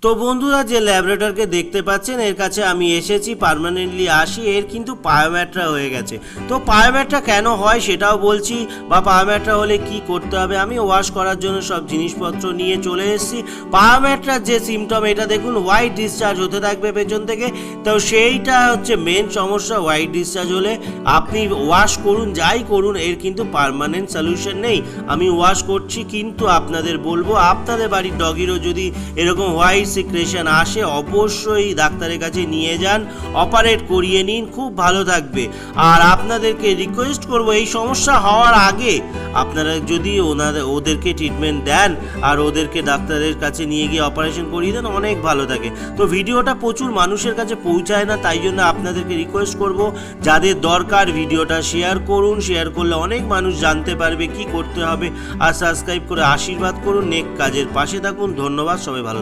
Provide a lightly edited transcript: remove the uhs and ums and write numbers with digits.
তো বন্ধুরা, যে ল্যাবরেটরকে দেখতে পাচ্ছেন এর কাছে আমি এসেছি, পার্মানেন্টলি আসি। এর কিন্তু পায়োম্যাট্রা হয়ে গেছে। তো পায়োম্যাট্রা কেন হয় সেটাও বলছি, বা পায়োম্যাট্রা হলে কি করতে হবে। আমি ওয়াশ করার জন্য সব জিনিসপত্র নিয়ে চলে এসেছি। পায়োম্যাট্রার যে সিমটম, এটা দেখুন হোয়াইট ডিসচার্জ হতে থাকবে পেছন থেকে। তো সেইটা হচ্ছে মেন সমস্যা। হোয়াইট ডিসচার্জ হলে আপনি ওয়াশ করুন, যাই করুন, এর কিন্তু পার্মানেন্ট সলিউশন নেই। আমি ওয়াশ করছি, কিন্তু আপনাদের বলবো আপনাদের বাড়ির ডগিরও যদি এরকম হোয়াইট সিক্রেশন আসে, অবশ্যই ডাক্তারের কাছে নিয়ে যান, অপারেট করিয়ে নিন, খুব ভালো থাকবে। আর আপনাদেরকে রিকোয়েস্ট করব, এই সমস্যা হওয়ার আগে আপনারা যদি ওদেরকে ট্রিটমেন্ট দেন আর ওদেরকে ডাক্তারের কাছে নিয়ে গিয়ে অপারেশন করিয়ে দেন, অনেক ভালো থাকে। তো ভিডিওটা প্রচুর মানুষের কাছে পৌঁছায় না, তাই জন্য আপনাদেরকে রিকোয়েস্ট করব, যাদের দরকার ভিডিওটা শেয়ার করুন। শেয়ার করলে অনেক মানুষ জানতে পারবে কি করতে হবে। আর সাবস্ক্রাইব করে আশীর্বাদ করুন, নেক কাজের পাশে থাকুন। ধন্যবাদ, সবাই ভালো।